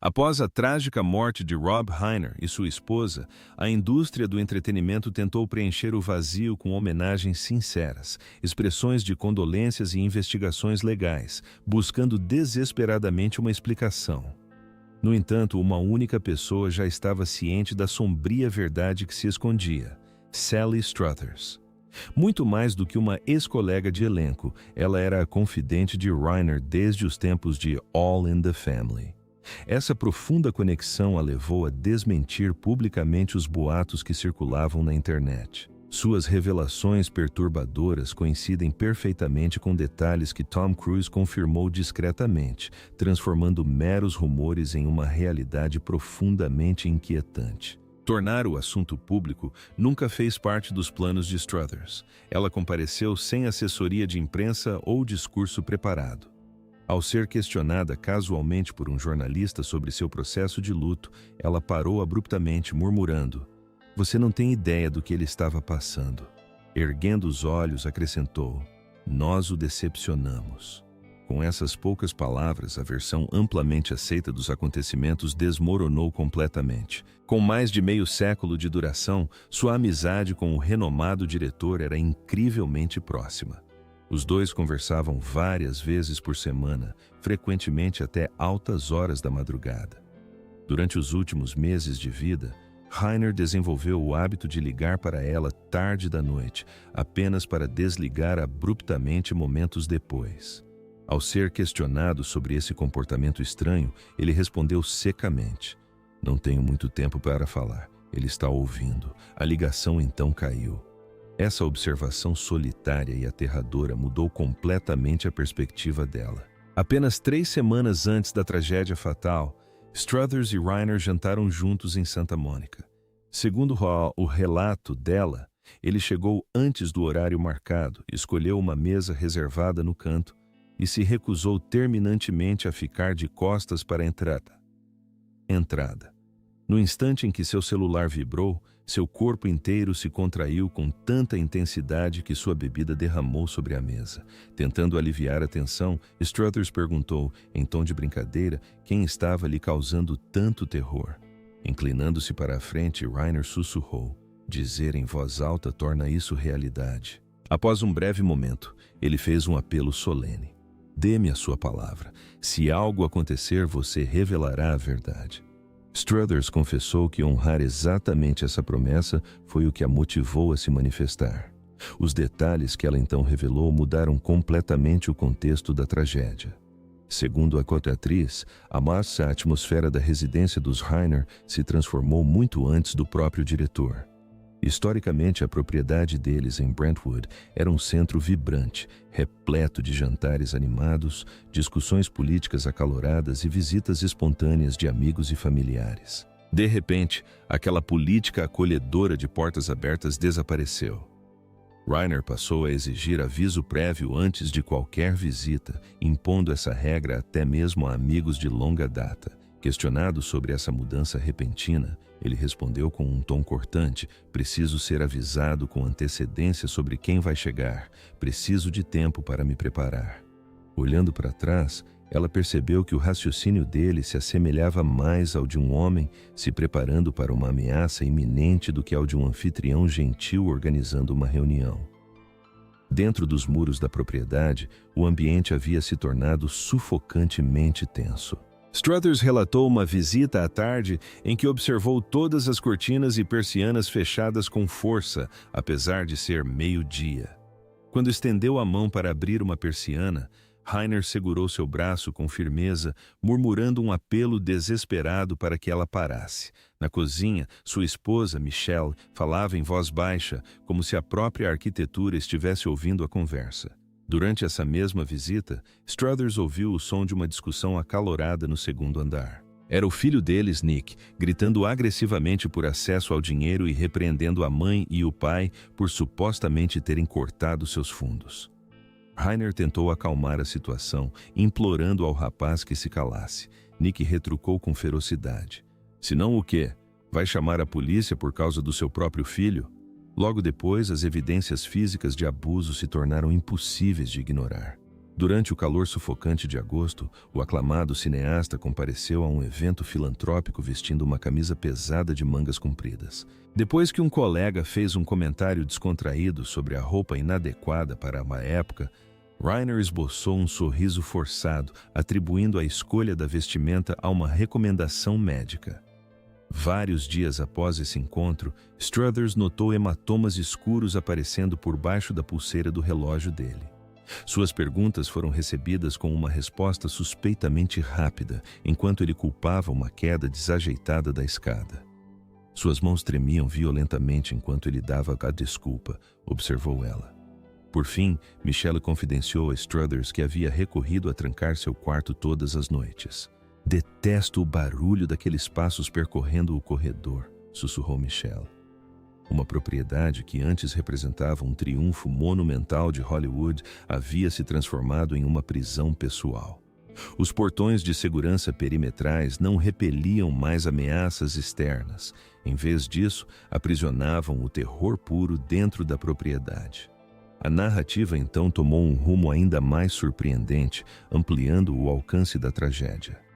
Após a trágica morte de Rob Reiner e sua esposa, a indústria do entretenimento tentou preencher o vazio com homenagens sinceras, expressões de condolências e investigações legais, buscando desesperadamente uma explicação. No entanto, uma única pessoa já estava ciente da sombria verdade que se escondia: Sally Struthers. Muito mais do que uma ex-colega de elenco, ela era a confidente de Reiner desde os tempos de All in the Family. Essa profunda conexão a levou a desmentir publicamente os boatos que circulavam na internet. Suas revelações perturbadoras coincidem perfeitamente com detalhes que Tom Cruise confirmou discretamente, transformando meros rumores em uma realidade profundamente inquietante. Tornar o assunto público nunca fez parte dos planos de Struthers. Ela compareceu sem assessoria de imprensa ou discurso preparado. Ao ser questionada casualmente por um jornalista sobre seu processo de luto, ela parou abruptamente, murmurando: "Você não tem ideia do que ele estava passando." Erguendo os olhos, acrescentou: "Nós o decepcionamos." Com essas poucas palavras, a versão amplamente aceita dos acontecimentos desmoronou completamente. Com mais de meio século de duração, sua amizade com o renomado diretor era incrivelmente próxima. Os dois conversavam várias vezes por semana, frequentemente até altas horas da madrugada. Durante os últimos meses de vida, Reiner desenvolveu o hábito de ligar para ela tarde da noite, apenas para desligar abruptamente momentos depois. Ao ser questionado sobre esse comportamento estranho, ele respondeu secamente: "Não tenho muito tempo para falar. Ele está ouvindo." A ligação então caiu. Essa observação solitária e aterradora mudou completamente a perspectiva dela. Apenas 3 semanas antes da tragédia fatal, Struthers e Reiner jantaram juntos em Santa Mônica. Segundo o relato dela, ele chegou antes do horário marcado, escolheu uma mesa reservada no canto e se recusou terminantemente a ficar de costas para a entrada. No instante em que seu celular vibrou, seu corpo inteiro se contraiu com tanta intensidade que sua bebida derramou sobre a mesa. Tentando aliviar a tensão, Struthers perguntou, em tom de brincadeira, quem estava lhe causando tanto terror. Inclinando-se para a frente, Reiner sussurrou: "Dizer em voz alta torna isso realidade." Após um breve momento, ele fez um apelo solene: "Dê-me a sua palavra. Se algo acontecer, você revelará a verdade." Struthers confessou que honrar exatamente essa promessa foi o que a motivou a se manifestar. Os detalhes que ela então revelou mudaram completamente o contexto da tragédia. Segundo a atriz, a massa atmosfera da residência dos Reiner se transformou muito antes do próprio diretor. Historicamente, a propriedade deles em Brentwood era um centro vibrante, repleto de jantares animados, discussões políticas acaloradas e visitas espontâneas de amigos e familiares. De repente, aquela política acolhedora de portas abertas desapareceu. Reiner passou a exigir aviso prévio antes de qualquer visita, impondo essa regra até mesmo a amigos de longa data. Questionado sobre essa mudança repentina, ele respondeu com um tom cortante: "Preciso ser avisado com antecedência sobre quem vai chegar. Preciso de tempo para me preparar." Olhando para trás, ela percebeu que o raciocínio dele se assemelhava mais ao de um homem se preparando para uma ameaça iminente do que ao de um anfitrião gentil organizando uma reunião. Dentro dos muros da propriedade, o ambiente havia se tornado sufocantemente tenso. Struthers relatou uma visita à tarde em que observou todas as cortinas e persianas fechadas com força, apesar de ser meio-dia. Quando estendeu a mão para abrir uma persiana, Reiner segurou seu braço com firmeza, murmurando um apelo desesperado para que ela parasse. Na cozinha, sua esposa, Michelle, falava em voz baixa, como se a própria arquitetura estivesse ouvindo a conversa. Durante essa mesma visita, Struthers ouviu o som de uma discussão acalorada no segundo andar. Era o filho deles, Nick, gritando agressivamente por acesso ao dinheiro e repreendendo a mãe e o pai por supostamente terem cortado seus fundos. Reiner tentou acalmar a situação, implorando ao rapaz que se calasse. Nick retrucou com ferocidade: "Se não o quê? Vai chamar a polícia por causa do seu próprio filho?" Logo depois, as evidências físicas de abuso se tornaram impossíveis de ignorar. Durante o calor sufocante de agosto, o aclamado cineasta compareceu a um evento filantrópico vestindo uma camisa pesada de mangas compridas. Depois que um colega fez um comentário descontraído sobre a roupa inadequada para uma época, Reiner esboçou um sorriso forçado, atribuindo a escolha da vestimenta a uma recomendação médica. Vários dias após esse encontro, Struthers notou hematomas escuros aparecendo por baixo da pulseira do relógio dele. Suas perguntas foram recebidas com uma resposta suspeitamente rápida, enquanto ele culpava uma queda desajeitada da escada. Suas mãos tremiam violentamente enquanto ele dava a desculpa, observou ela. Por fim, Michelle confidenciou a Struthers que havia recorrido a trancar seu quarto todas as noites. Detesto o barulho daqueles passos percorrendo o corredor, sussurrou Michelle. Uma propriedade que antes representava um triunfo monumental de Hollywood havia se transformado em uma prisão pessoal. Os portões de segurança perimetrais não repeliam mais ameaças externas. Em vez disso, aprisionavam o terror puro dentro da propriedade. A narrativa então tomou um rumo ainda mais surpreendente, ampliando o alcance da tragédia.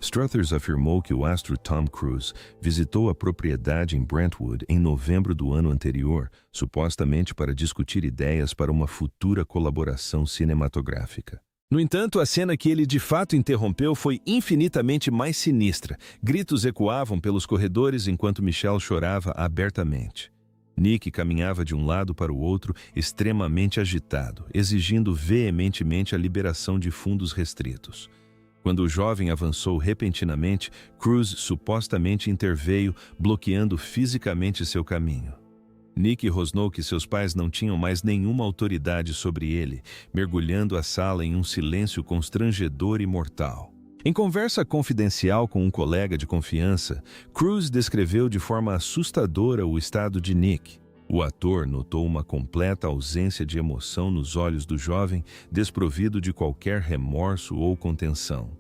Struthers afirmou que o astro Tom Cruise visitou a propriedade em Brentwood em novembro do ano anterior, supostamente para discutir ideias para uma futura colaboração cinematográfica. No entanto, a cena que ele de fato interrompeu foi infinitamente mais sinistra. Gritos ecoavam pelos corredores enquanto Michelle chorava abertamente. Nick caminhava de um lado para o outro, extremamente agitado, exigindo veementemente a liberação de fundos restritos. Quando o jovem avançou repentinamente, Cruz supostamente interveio, bloqueando fisicamente seu caminho. Nick rosnou que seus pais não tinham mais nenhuma autoridade sobre ele, mergulhando a sala em um silêncio constrangedor e mortal. Em conversa confidencial com um colega de confiança, Cruz descreveu de forma assustadora o estado de Nick. O ator notou uma completa ausência de emoção nos olhos do jovem, desprovido de qualquer remorso ou contenção.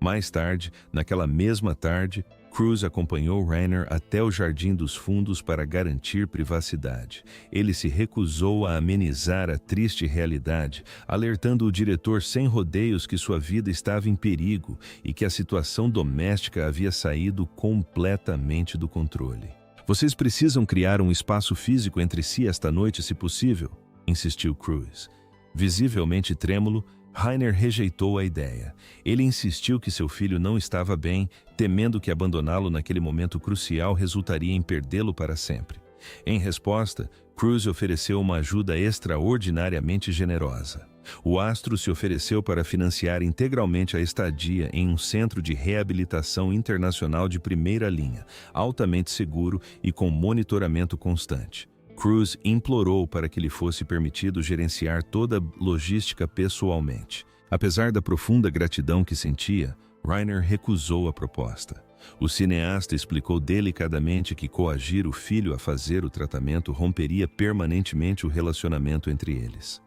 Mais tarde, naquela mesma tarde, Cruz acompanhou Reiner até o Jardim dos Fundos para garantir privacidade. Ele se recusou a amenizar a triste realidade, alertando o diretor sem rodeios que sua vida estava em perigo e que a situação doméstica havia saído completamente do controle. Vocês precisam criar um espaço físico entre si esta noite, se possível, insistiu Cruz. Visivelmente trêmulo, Reiner rejeitou a ideia. Ele insistiu que seu filho não estava bem, temendo que abandoná-lo naquele momento crucial resultaria em perdê-lo para sempre. Em resposta, Cruz ofereceu uma ajuda extraordinariamente generosa. O astro se ofereceu para financiar integralmente a estadia em um centro de reabilitação internacional de primeira linha, altamente seguro e com monitoramento constante. Cruz implorou para que lhe fosse permitido gerenciar toda a logística pessoalmente. Apesar da profunda gratidão que sentia, Reiner recusou a proposta. O cineasta explicou delicadamente que coagir o filho a fazer o tratamento romperia permanentemente o relacionamento entre eles.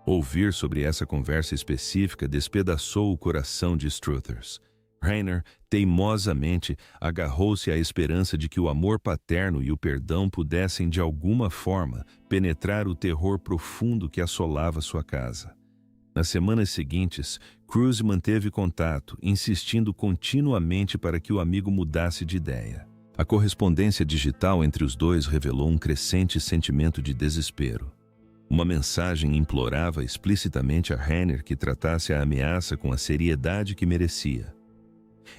Ouvir sobre essa conversa específica despedaçou o coração de Struthers. Reiner, teimosamente, agarrou-se à esperança de que o amor paterno e o perdão pudessem, de alguma forma, penetrar o terror profundo que assolava sua casa. Nas semanas seguintes, Cruz manteve contato, insistindo continuamente para que o amigo mudasse de ideia. A correspondência digital entre os dois revelou um crescente sentimento de desespero. Uma mensagem implorava explicitamente a Reiner que tratasse a ameaça com a seriedade que merecia.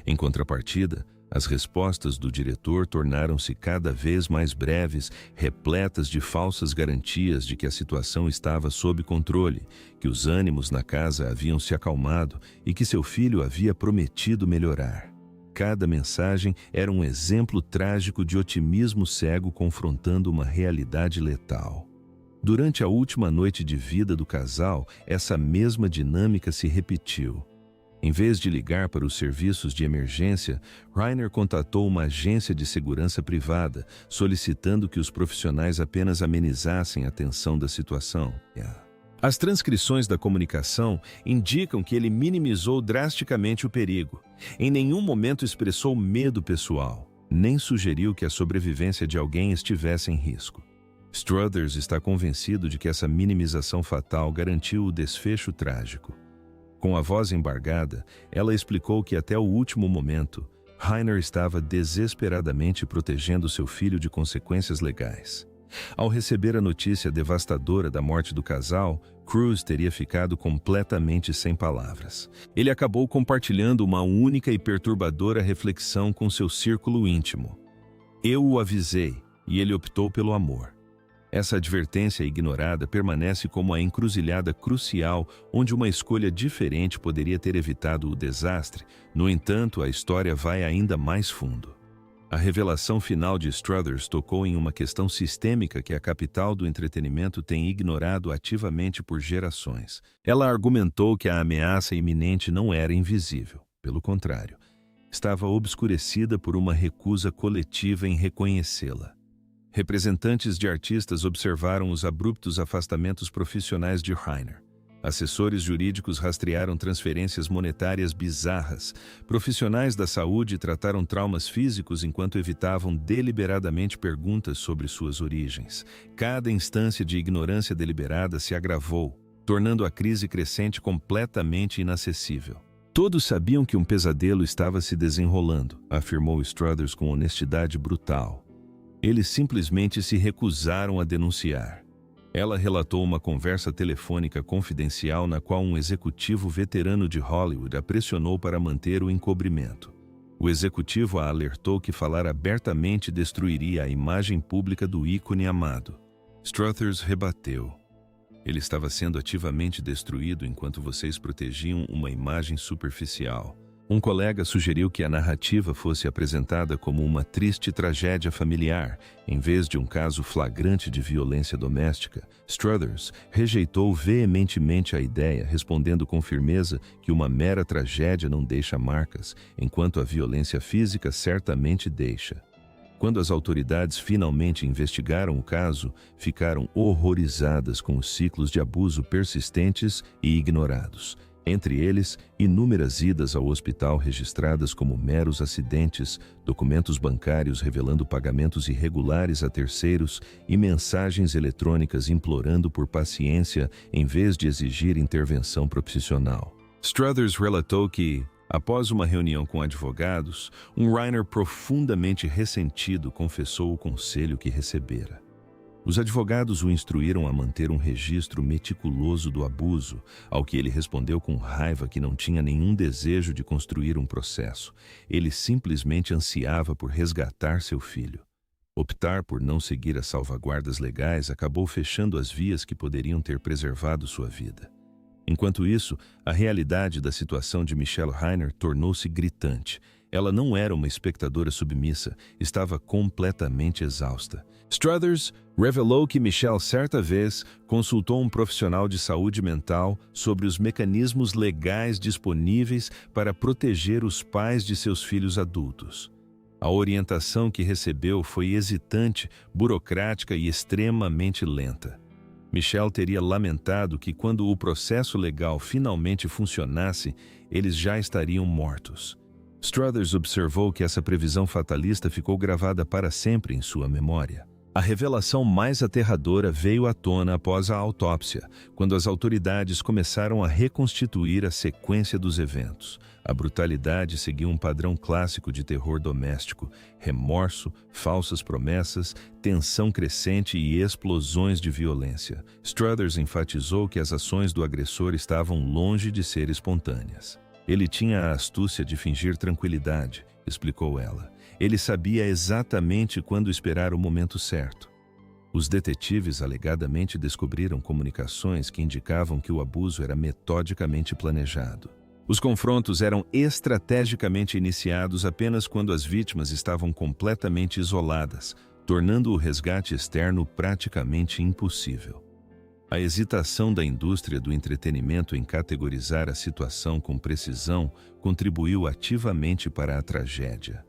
Em contrapartida, as respostas do diretor tornaram-se cada vez mais breves, repletas de falsas garantias de que a situação estava sob controle, que os ânimos na casa haviam se acalmado e que seu filho havia prometido melhorar. Cada mensagem era um exemplo trágico de otimismo cego confrontando uma realidade letal. Durante a última noite de vida do casal, essa mesma dinâmica se repetiu. Em vez de ligar para os serviços de emergência, Reiner contatou uma agência de segurança privada, solicitando que os profissionais apenas amenizassem a tensão da situação. As transcrições da comunicação indicam que ele minimizou drasticamente o perigo. Em nenhum momento expressou medo pessoal, nem sugeriu que a sobrevivência de alguém estivesse em risco. Struthers está convencido de que essa minimização fatal garantiu o desfecho trágico. Com a voz embargada, ela explicou que até o último momento, Rainer estava desesperadamente protegendo seu filho de consequências legais. Ao receber a notícia devastadora da morte do casal, Cruz teria ficado completamente sem palavras. Ele acabou compartilhando uma única e perturbadora reflexão com seu círculo íntimo. Eu o avisei, e ele optou pelo amor. Essa advertência ignorada permanece como a encruzilhada crucial onde uma escolha diferente poderia ter evitado o desastre. No entanto, a história vai ainda mais fundo. A revelação final de Struthers tocou em uma questão sistêmica que a capital do entretenimento tem ignorado ativamente por gerações. Ela argumentou que a ameaça iminente não era invisível. Pelo contrário, estava obscurecida por uma recusa coletiva em reconhecê-la. Representantes de artistas observaram os abruptos afastamentos profissionais de Rainer. Assessores jurídicos rastrearam transferências monetárias bizarras. Profissionais da saúde trataram traumas físicos enquanto evitavam deliberadamente perguntas sobre suas origens. Cada instância de ignorância deliberada se agravou, tornando a crise crescente completamente inacessível. Todos sabiam que um pesadelo estava se desenrolando, afirmou Struthers com honestidade brutal. Eles simplesmente se recusaram a denunciar. Ela relatou uma conversa telefônica confidencial na qual um executivo veterano de Hollywood a pressionou para manter o encobrimento. O executivo a alertou que falar abertamente destruiria a imagem pública do ícone amado. Struthers rebateu. Ele estava sendo ativamente destruído enquanto vocês protegiam uma imagem superficial. Um colega sugeriu que a narrativa fosse apresentada como uma triste tragédia familiar, em vez de um caso flagrante de violência doméstica. Struthers rejeitou veementemente a ideia, respondendo com firmeza que uma mera tragédia não deixa marcas, enquanto a violência física certamente deixa. Quando as autoridades finalmente investigaram o caso, ficaram horrorizadas com os ciclos de abuso persistentes e ignorados. Entre eles, inúmeras idas ao hospital registradas como meros acidentes, documentos bancários revelando pagamentos irregulares a terceiros e mensagens eletrônicas implorando por paciência em vez de exigir intervenção profissional. Struthers relatou que, após uma reunião com advogados, Rainer profundamente ressentido confessou o conselho que recebera. Os advogados o instruíram a manter um registro meticuloso do abuso, ao que ele respondeu com raiva que não tinha nenhum desejo de construir um processo. Ele simplesmente ansiava por resgatar seu filho. Optar por não seguir as salvaguardas legais acabou fechando as vias que poderiam ter preservado sua vida. Enquanto isso, a realidade da situação de Michelle Rainer tornou-se gritante. Ela não era uma espectadora submissa, estava completamente exausta. Struthers revelou que Michelle certa vez consultou um profissional de saúde mental sobre os mecanismos legais disponíveis para proteger os pais de seus filhos adultos. A orientação que recebeu foi hesitante, burocrática e extremamente lenta. Michelle teria lamentado que quando o processo legal finalmente funcionasse, eles já estariam mortos. Struthers observou que essa previsão fatalista ficou gravada para sempre em sua memória. A revelação mais aterradora veio à tona após a autópsia, quando as autoridades começaram a reconstituir a sequência dos eventos. A brutalidade seguiu um padrão clássico de terror doméstico: remorso, falsas promessas, tensão crescente e explosões de violência. Struthers enfatizou que as ações do agressor estavam longe de ser espontâneas. Ele tinha a astúcia de fingir tranquilidade, explicou ela. Ele sabia exatamente quando esperar o momento certo. Os detetives alegadamente descobriram comunicações que indicavam que o abuso era metodicamente planejado. Os confrontos eram estrategicamente iniciados apenas quando as vítimas estavam completamente isoladas, tornando o resgate externo praticamente impossível. A hesitação da indústria do entretenimento em categorizar a situação com precisão contribuiu ativamente para a tragédia.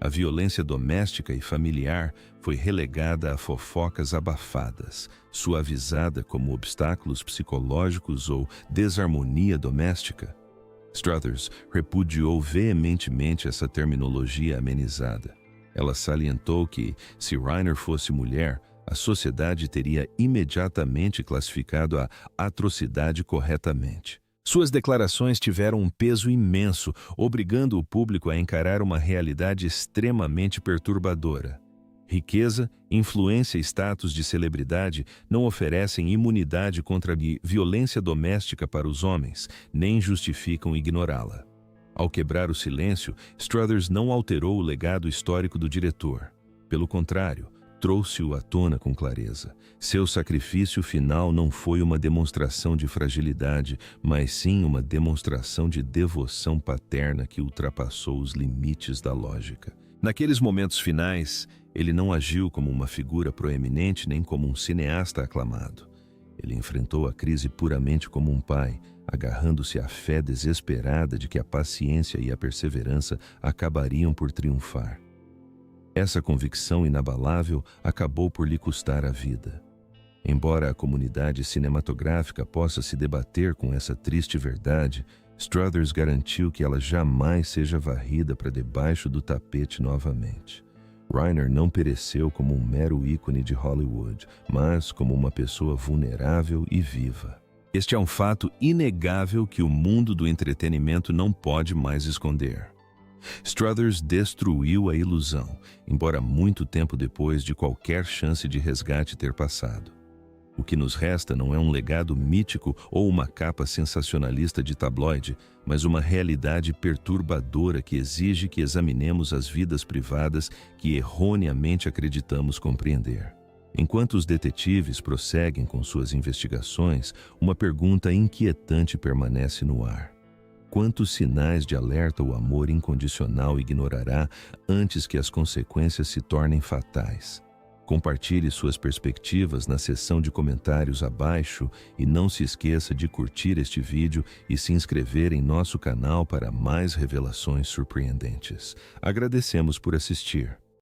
A violência doméstica e familiar foi relegada a fofocas abafadas, suavizada como obstáculos psicológicos ou desarmonia doméstica. Struthers repudiou veementemente essa terminologia amenizada. Ela salientou que, se Rainer fosse mulher, a sociedade teria imediatamente classificado a atrocidade corretamente. Suas declarações tiveram um peso imenso, obrigando o público a encarar uma realidade extremamente perturbadora. Riqueza, influência e status de celebridade não oferecem imunidade contra a violência doméstica para os homens, nem justificam ignorá-la. Ao quebrar o silêncio, Struthers não alterou o legado histórico do diretor. Pelo contrário, trouxe-o à tona com clareza. Seu sacrifício final não foi uma demonstração de fragilidade, mas sim uma demonstração de devoção paterna que ultrapassou os limites da lógica. Naqueles momentos finais, ele não agiu como uma figura proeminente nem como um cineasta aclamado. Ele enfrentou a crise puramente como um pai, agarrando-se à fé desesperada de que a paciência e a perseverança acabariam por triunfar. Essa convicção inabalável acabou por lhe custar a vida. Embora a comunidade cinematográfica possa se debater com essa triste verdade, Struthers garantiu que ela jamais seja varrida para debaixo do tapete novamente. Reiner não pereceu como um mero ícone de Hollywood, mas como uma pessoa vulnerável e viva. Este é um fato inegável que o mundo do entretenimento não pode mais esconder. Struthers destruiu a ilusão, embora muito tempo depois de qualquer chance de resgate ter passado. O que nos resta não é um legado mítico ou uma capa sensacionalista de tabloide, mas uma realidade perturbadora que exige que examinemos as vidas privadas que erroneamente acreditamos compreender. Enquanto os detetives prosseguem com suas investigações, uma pergunta inquietante permanece no ar. Quantos sinais de alerta o amor incondicional ignorará antes que as consequências se tornem fatais? Compartilhe suas perspectivas na seção de comentários abaixo e não se esqueça de curtir este vídeo e se inscrever em nosso canal para mais revelações surpreendentes. Agradecemos por assistir.